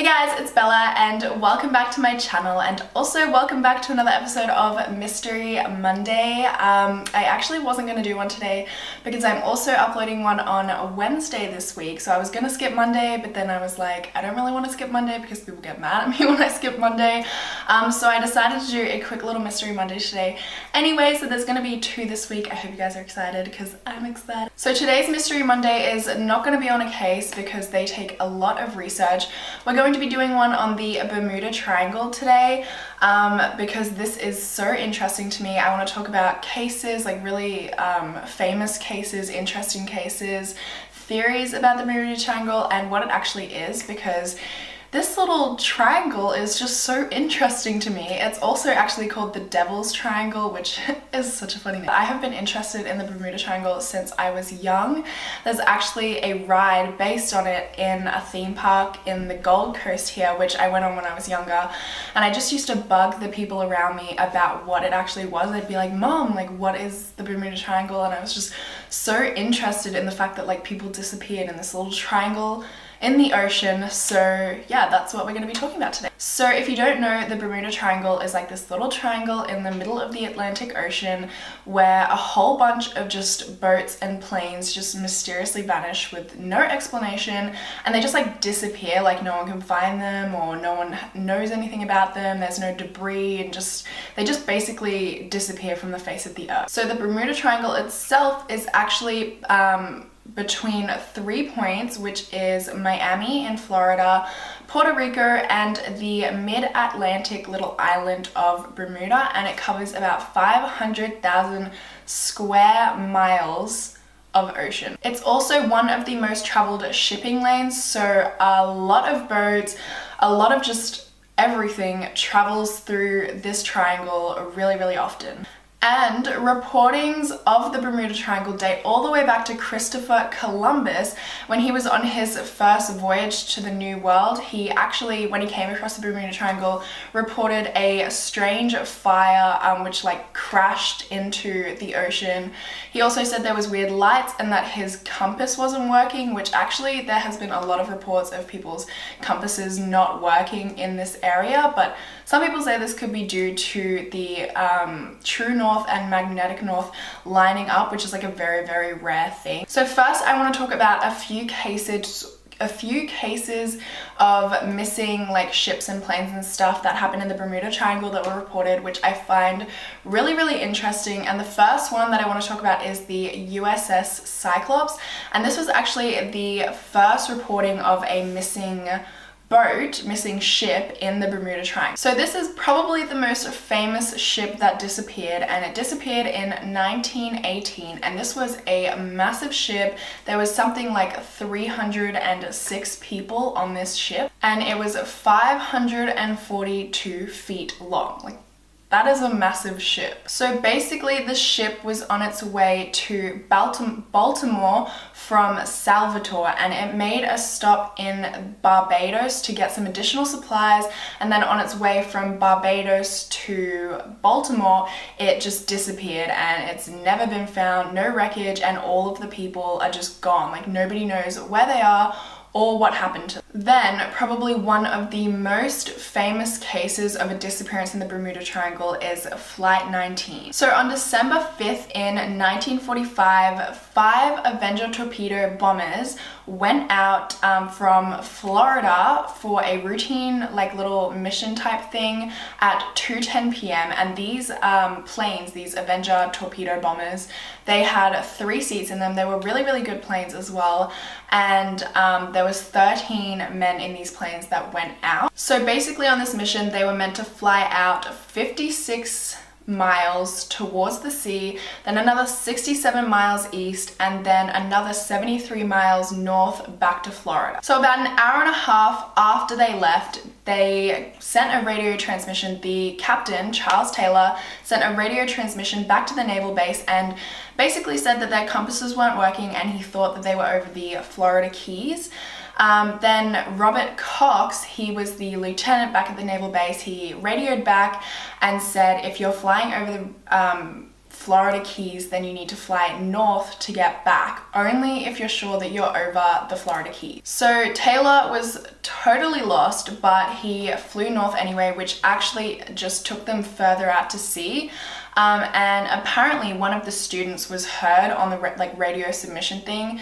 Hey guys, it's Bella and welcome back to my channel and also welcome back to another episode of Mystery Monday. I actually wasn't going to do one today because I'm also uploading one on Wednesday this week. So I was going to skip Monday, but then I was like, I don't really want to skip Monday because people get mad at me when I skip Monday. So I decided to do a quick little Mystery Monday today. Anyway, so there's going to be 2 this week. I hope you guys are excited because I'm excited. So today's Mystery Monday is not going to be on a case because they take a lot of research. We're going to be doing one on the Bermuda Triangle today because this is so interesting to me. I want to talk about cases, like really famous cases, interesting cases, theories about the Bermuda Triangle and what it actually is, because this little triangle is just so interesting to me. It's also actually called the Devil's Triangle, which is such a funny name. I have been interested in the Bermuda Triangle since I was young. There's actually a ride based on it in a theme park in the Gold Coast here, which I went on when I was younger. And I just used to bug the people around me about what it actually was. I'd be like, Mom, like what is the Bermuda Triangle? And I was just so interested in the fact that like people disappeared in this little triangle in the ocean. So yeah, that's what we're going to be talking about today. So if you don't know, the Bermuda Triangle is like this little triangle in the middle of the Atlantic Ocean where a whole bunch of just boats and planes just mysteriously vanish with no explanation, and they just like disappear, like no one can find them or no one knows anything about them. There's no debris and they just basically disappear from the face of the earth. So the Bermuda Triangle itself is actually between 3 points, which is Miami in Florida, Puerto Rico, and the mid-Atlantic little island of Bermuda, and it covers about 500,000 square miles of ocean. It's also one of the most traveled shipping lanes, so a lot of boats, a lot of just everything travels through this triangle really often. And reportings of the Bermuda Triangle date all the way back to Christopher Columbus. When he was on his first voyage to the New World, he actually, when he came across the Bermuda Triangle, reported a strange fire which like crashed into the ocean. He also said there was weird lights and that his compass wasn't working, which actually there has been a lot of reports of people's compasses not working in this area, but some people say this could be due to the true north and magnetic north lining up, which is like a very rare thing. So first I want to talk about a few cases of missing like ships and planes and stuff that happened in the Bermuda Triangle that were reported, which I find really interesting. And the first one that I want to talk about is the USS Cyclops, and this was actually the first reporting of a missing ship in the Bermuda Triangle. So this is probably the most famous ship that disappeared, and it disappeared in 1918, and this was a massive ship. There was something like 306 people on this ship, and it was 542 feet long. Like, that is a massive ship. So basically the ship was on its way to Baltimore from Salvatore, and it made a stop in Barbados to get some additional supplies, and then on its way from Barbados to Baltimore it just disappeared and it's never been found, no wreckage, and all of the people are just gone. Like nobody knows where they are or what happened to them. Then, probably one of the most famous cases of a disappearance in the Bermuda Triangle is Flight 19. So on December 5th in 1945, 5 Avenger torpedo bombers went out from Florida for a routine like little mission type thing at 2:10 p.m. and these planes, these Avenger torpedo bombers, they had 3 seats in them. They were really good planes as well, and there was 13 men in these planes that went out. So basically on this mission they were meant to fly out 56 miles towards the sea, then another 67 miles east, and then another 73 miles north back to Florida. So about an hour and a half after they left, they sent a radio transmission. The captain, Charles Taylor, sent a radio transmission back to the naval base and basically said that their compasses weren't working and he thought that they were over the Florida Keys. Then Robert Cox, he was the lieutenant back at the naval base, he radioed back and said, if you're flying over the Florida Keys, then you need to fly north to get back, only if you're sure that you're over the Florida Keys. So Taylor was totally lost, but he flew north anyway, which actually just took them further out to sea. And apparently one of the students was heard on the radio submission thing,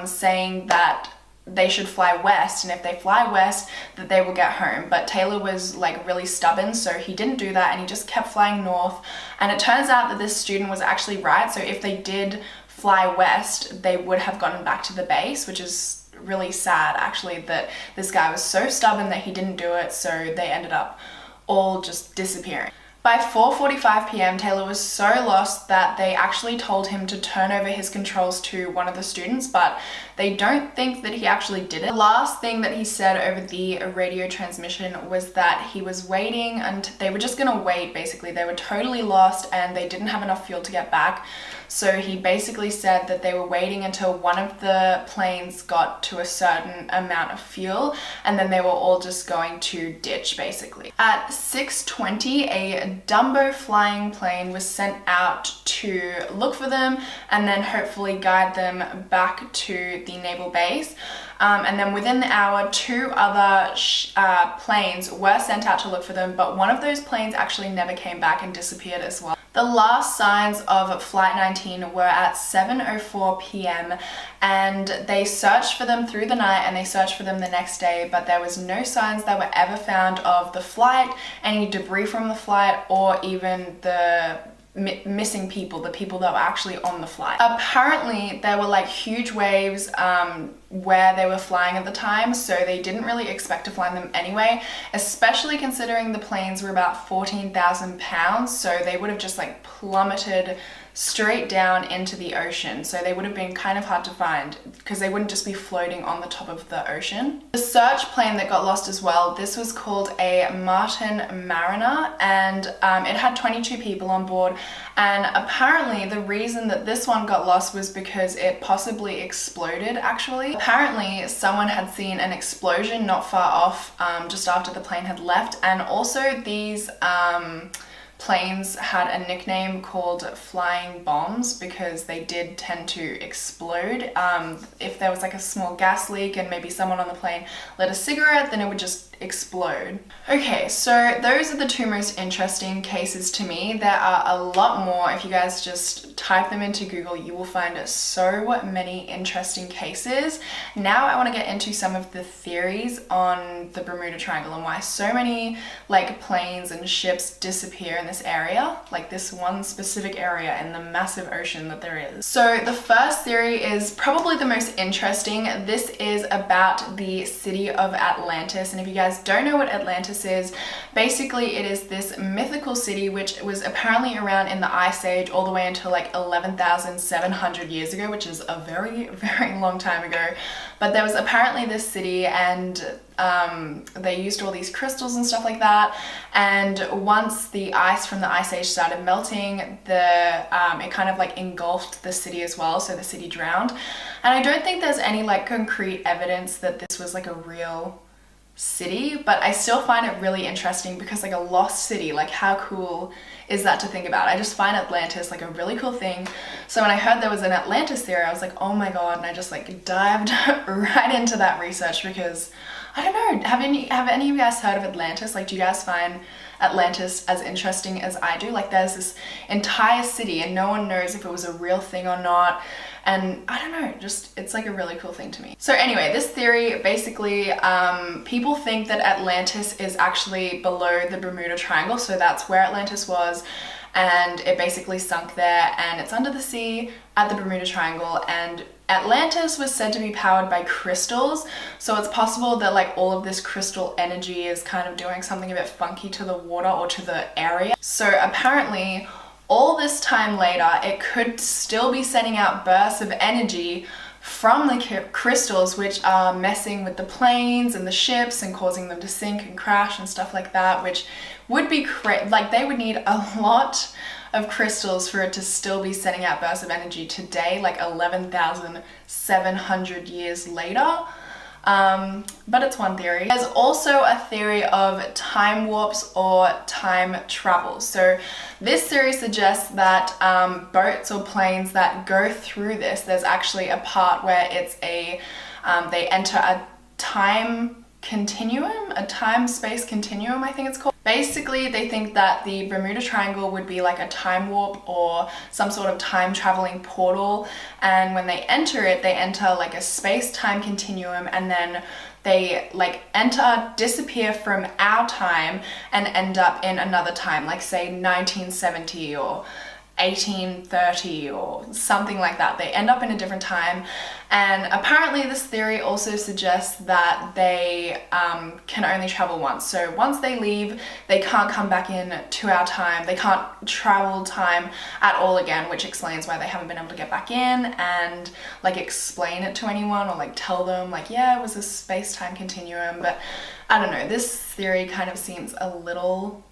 saying that they should fly west, and if they fly west that they will get home. But Taylor was like really stubborn, so he didn't do that and he just kept flying north. And it turns out that this student was actually right. So if they did fly west, they would have gotten back to the base, which is really sad actually, that this guy was so stubborn that he didn't do it, so they ended up all just disappearing. By 4:45 p.m, Taylor was so lost that they actually told him to turn over his controls to one of the students, but they don't think that he actually did it. The last thing that he said over the radio transmission was that he was waiting, and they were just gonna wait basically. They were totally lost and they didn't have enough fuel to get back. So he basically said that they were waiting until one of the planes got to a certain amount of fuel, and then they were all just going to ditch basically. At 6:20, a Dumbo flying plane was sent out to look for them and then hopefully guide them back to the naval base. And then within the hour, 2 other planes were sent out to look for them, but one of those planes actually never came back and disappeared as well. The last signs of Flight 19 were at 7:04 p.m. and they searched for them through the night and they searched for them the next day, but there was no signs that were ever found of the flight, any debris from the flight, or even the missing people, the people that were actually on the flight. Apparently there were like huge waves where they were flying at the time, so they didn't really expect to fly them anyway, especially considering the planes were about 14,000 pounds, so they would have just like plummeted straight down into the ocean. So they would have been kind of hard to find because they wouldn't just be floating on the top of the ocean. The search plane that got lost as well, this was called a Martin Mariner, and it had 22 people on board. And apparently the reason that this one got lost was because it possibly exploded actually. Apparently someone had seen an explosion not far off just after the plane had left, and also these planes had a nickname called flying bombs because they did tend to explode. If there was like a small gas leak and maybe someone on the plane lit a cigarette, then it would just explode. Okay, so those are the 2 most interesting cases to me. There are a lot more. If you guys just type them into Google, you will find so many interesting cases. Now I want to get into some of the theories on the Bermuda Triangle and why so many like planes and ships disappear in this area, like this one specific area in the massive ocean that there is. So the first theory is probably the most interesting. This is about the city of Atlantis, and if you guys don't know what Atlantis is, basically it is this mythical city which was apparently around in the Ice Age all the way until like 11,700 years ago, which is a very, very long time ago. But there was apparently this city, and they used all these crystals and stuff like that, and once the ice from the Ice Age started melting, it kind of like engulfed the city as well, so the city drowned. And I don't think there's any like concrete evidence that this was like a real city, but I still find it really interesting because like a lost city, like how cool is that to think about? I just find Atlantis like a really cool thing. So when I heard there was an Atlantis theory, I was like, oh my god, and I just like dived right into that research because I don't know, have any of you guys heard of Atlantis? Like, do you guys find Atlantis as interesting as I do? Like, there's this entire city and no one knows if it was a real thing or not. And I don't know, just it's like a really cool thing to me. So anyway, this theory basically, people think that Atlantis is actually below the Bermuda Triangle, so that's where Atlantis was, and it basically sunk there, and it's under the sea at the Bermuda Triangle. And Atlantis was said to be powered by crystals, so it's possible that like all of this crystal energy is kind of doing something a bit funky to the water or to the area. So apparently all this time later, it could still be sending out bursts of energy from the crystals, which are messing with the planes and the ships and causing them to sink and crash and stuff like that, which would be like they would need a lot of crystals for it to still be sending out bursts of energy today, like 11,700 years later. but it's one theory. There's also a theory of time warps or time travel. So this theory suggests that boats or planes that go through this, there's actually a part where it's they enter a time continuum, a time-space continuum, I think it's called. Basically, they think that the Bermuda Triangle would be like a time warp or some sort of time traveling portal, and when they enter it, they enter like a space-time continuum, and then they like enter, disappear from our time and end up in another time, like say 1970 or 1830 or something like that. They end up in a different time, and apparently this theory also suggests that they can only travel once. So once they leave, they can't come back in to our time. They can't travel time at all again, which explains why they haven't been able to get back in and like explain it to anyone or like tell them like, yeah, it was a space-time continuum. But I don't know, this theory kind of seems a little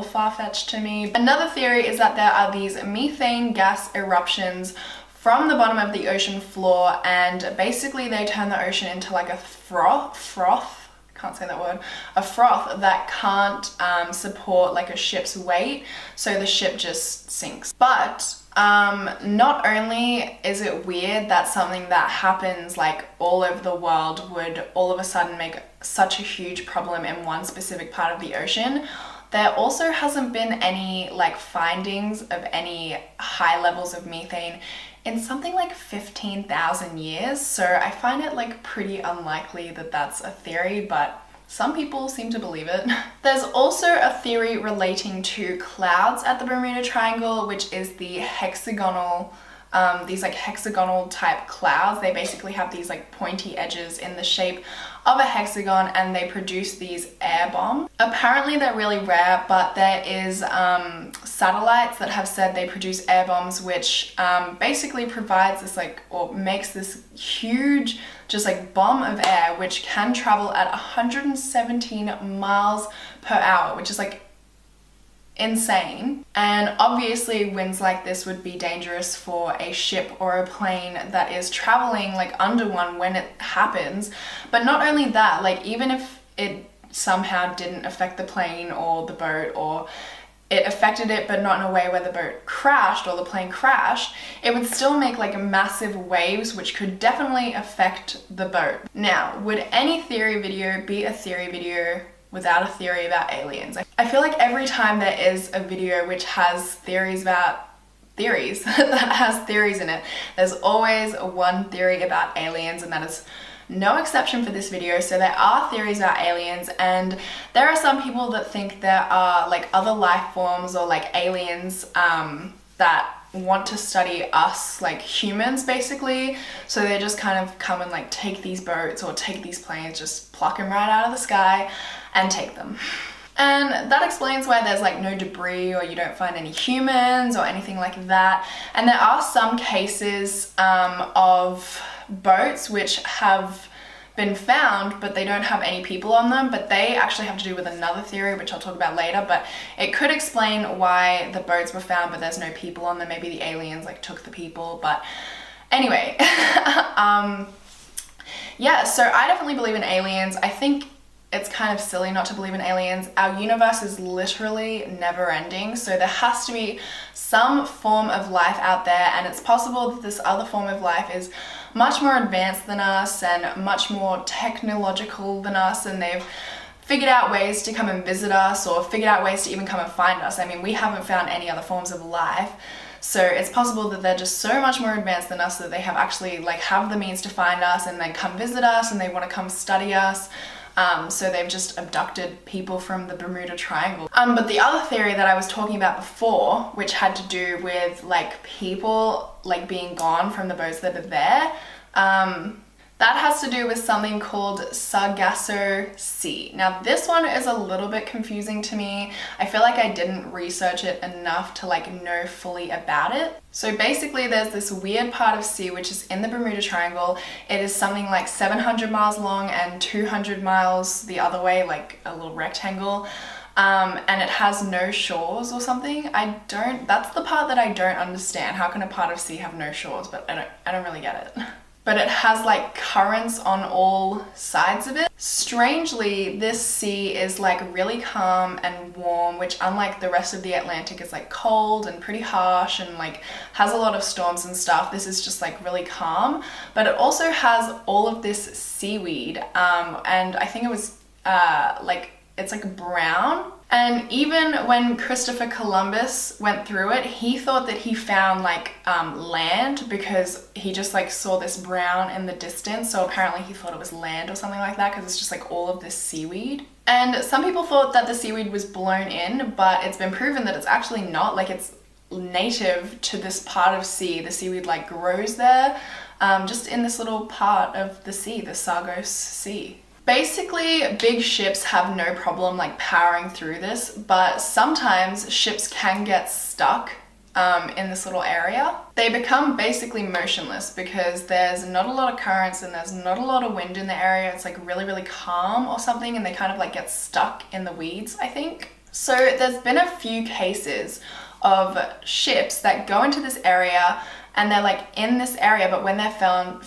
far-fetched to me. Another theory is that there are these methane gas eruptions from the bottom of the ocean floor, and basically they turn the ocean into like a froth, can't say that word, a froth that can't support like a ship's weight, so the ship just sinks. But not only is it weird that something that happens like all over the world would all of a sudden make such a huge problem in one specific part of the ocean, there also hasn't been any like findings of any high levels of methane in something like 15,000 years. So I find it like pretty unlikely that that's a theory, but some people seem to believe it. There's also a theory relating to clouds at the Bermuda Triangle, which is the hexagonal, these like hexagonal type clouds. They basically have these like pointy edges in the shape of a hexagon, and they produce these air bombs. Apparently they're really rare, but there is satellites that have said they produce air bombs, which basically provides this like, or makes this huge just like bomb of air which can travel at 117 miles per hour, which is like insane. And obviously winds like this would be dangerous for a ship or a plane that is traveling like under one when it happens. But not only that, like even if it somehow didn't affect the plane or the boat, or it affected it but not in a way where the boat crashed or the plane crashed, it would still make like massive waves which could definitely affect the boat. Now, would any theory video be a theory video without a theory about aliens? I feel like every time there is a video which has theories about theories that has theories in it, there's always one theory about aliens, and that is no exception for this video. So there are theories about aliens, and there are some people that think there are like other life forms or like aliens that want to study us, like humans basically. So they just kind of come and like take these boats or take these planes, just pluck them right out of the sky and take them. And that explains why there's like no debris, or you don't find any humans or anything like that. And there are some cases of boats which have been found, but they don't have any people on them, but they actually have to do with another theory which I'll talk about later. But it could explain why the boats were found but there's no people on them. Maybe the aliens like took the people. But anyway, yeah, so I definitely believe in aliens. I think it's kind of silly not to believe in aliens. Our universe is literally never ending, so there has to be some form of life out there, and it's possible that this other form of life is much more advanced than us and much more technological than us, and they've figured out ways to come and visit us, or figured out ways to even come and find us. I mean, we haven't found any other forms of life, so it's possible that they're just so much more advanced than us that they have actually like have the means to find us and then come visit us, and they want to come study us. So they've just abducted people from the Bermuda Triangle. But the other theory that I was talking about before, which had to do with like people like being gone from the boats that are there, that has to do with something called Sargasso Sea. Now this one is a little bit confusing to me. I feel like I didn't research it enough to like know fully about it. So basically there's this weird part of sea which is in the Bermuda Triangle. It is something like 700 miles long and 200 miles the other way, like a little rectangle. And it has no shores or something. That's the part that I don't understand. How can a part of sea have no shores? But I don't really get it. but it has like currents on all sides of it. Strangely, this sea is like really calm and warm, which unlike the rest of the Atlantic is like cold and pretty harsh and like has a lot of storms and stuff. This is just like really calm, but it also has all of this seaweed, and I think it was it's like brown. And even when Christopher Columbus went through it, he thought that he found like land, because he just like saw this brown in the distance. So apparently he thought it was land or something like that, because it's just like all of this seaweed. And some people thought that the seaweed was blown in, but it's been proven that it's actually not. Like, it's native to this part of sea. The seaweed like grows there, just in this little part of the sea, the Sargos Sea. Basically, big ships have no problem like powering through this, but sometimes ships can get stuck in this little area. They become basically motionless because there's not a lot of currents and there's not a lot of wind in the area. It's like really, really calm or something, and they kind of like get stuck in the weeds, I think. So there's been a few cases of ships that go into this area and they're like in this area, but when they're found,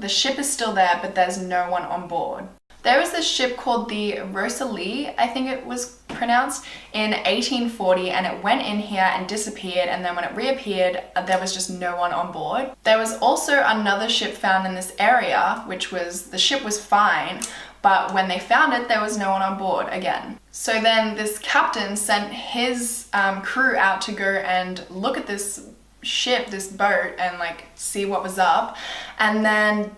the ship is still there, but there's no one on board. There was this ship called the Rosalie, I think it was pronounced, in 1840, and it went in here and disappeared, and then when it reappeared, there was just no one on board. There was also another ship found in this area, which was, the ship was fine, but when they found it, there was no one on board again. So then this captain sent his crew out to go and look at this ship, this boat, and like see what was up, and then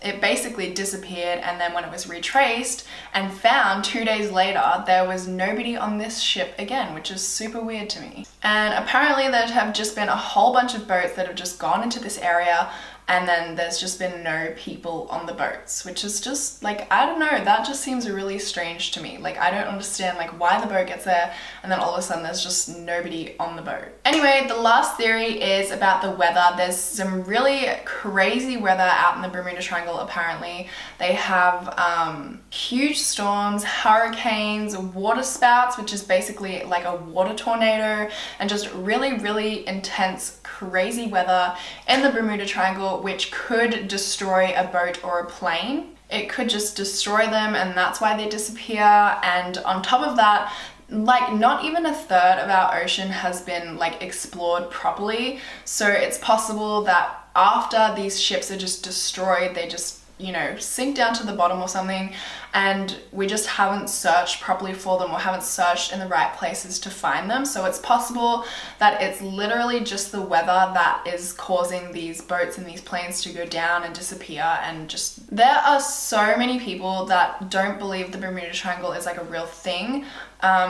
it basically disappeared. And then when it was retraced and found 2 days later, there was nobody on this ship again, which is super weird to me. And apparently there have just been a whole bunch of boats that have just gone into this area, and then there's just been no people on the boats, which is just like, I don't know, that just seems really strange to me. Like, I don't understand like why the boat gets there and then all of a sudden there's just nobody on the boat. Anyway, the last theory is about the weather. There's some really crazy weather out in the Bermuda Triangle apparently. They have huge storms, hurricanes, water spouts, which is basically like a water tornado, and just really, really intense, crazy weather in the Bermuda Triangle, which could destroy a boat or a plane. It could just destroy them, and that's why they disappear. And on top of that, like, not even a third of our ocean has been like explored properly. So it's possible that after these ships are just destroyed, they just, you know, sink down to the bottom or something, and we just haven't searched properly for them or haven't searched in the right places to find them. So it's possible that it's literally just the weather that is causing these boats and these planes to go down and disappear. And just, there are so many people that don't believe the Bermuda Triangle is like a real thing.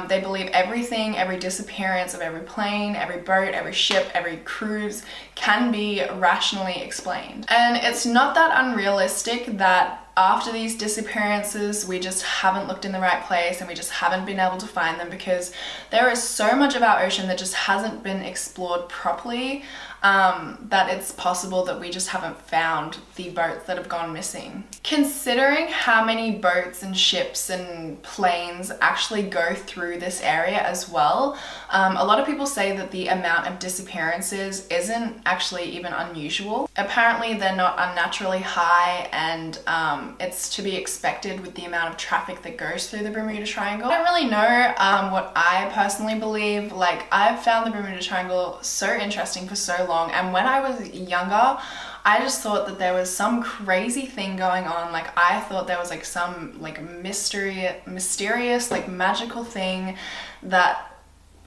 They believe everything, every disappearance of every plane, every boat, every ship, every cruise can be rationally explained. And it's not that unrealistic that after these disappearances, we just haven't looked in the right place and we just haven't been able to find them, because there is so much of our ocean that just hasn't been explored properly, that it's possible that we just haven't found the boats that have gone missing. Considering how many boats and ships and planes actually go through this area as well, a lot of people say that the amount of disappearances isn't actually even unusual. Apparently they're not unnaturally high, and it's to be expected with the amount of traffic that goes through the Bermuda Triangle. I don't really know what I personally believe. Like, I've found the Bermuda Triangle so interesting for so long, and when I was younger, I just thought that there was some crazy thing going on. Like, I thought there was like some like mysterious like magical thing that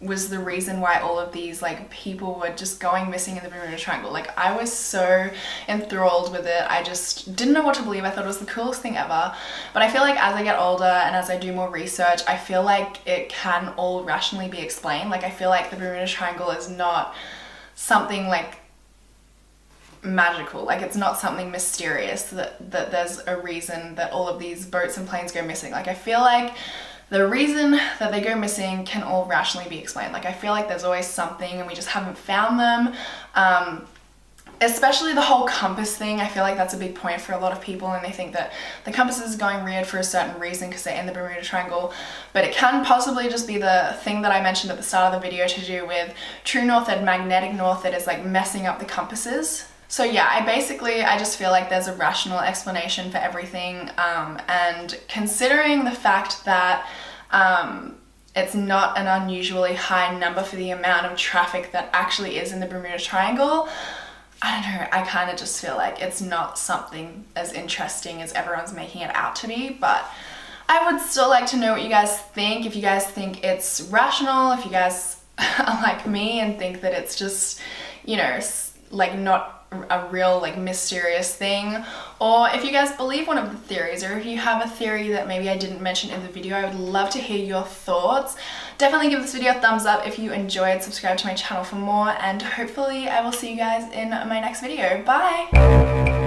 was the reason why all of these like people were just going missing in the Bermuda Triangle. Like, I was so enthralled with it. I just didn't know what to believe. I thought it was the coolest thing ever. But I feel like as I get older and as I do more research, I feel like it can all rationally be explained. Like, I feel like the Bermuda Triangle is not something like magical. Like, it's not something mysterious that there's a reason that all of these boats and planes go missing. Like, I feel like the reason that they go missing can all rationally be explained. Like, I feel like there's always something and we just haven't found them. Especially the whole compass thing. I feel like that's a big point for a lot of people, and they think that the compass is going weird for a certain reason because they're in the Bermuda Triangle. But it can possibly just be the thing that I mentioned at the start of the video to do with true north and magnetic north that is like messing up the compasses. So yeah, I just feel like there's a rational explanation for everything, and considering the fact that it's not an unusually high number for the amount of traffic that actually is in the Bermuda Triangle, I don't know, I kind of just feel like it's not something as interesting as everyone's making it out to be. But I would still like to know what you guys think. If you guys think it's rational, if you guys are like me and think that it's just, you know, like not a real like mysterious thing, or if you guys believe one of the theories, or if you have a theory that maybe I didn't mention in the video, I would love to hear your thoughts. Definitely give this video a thumbs up if you enjoyed, subscribe to my channel for more, and hopefully I will see you guys in my next video. Bye!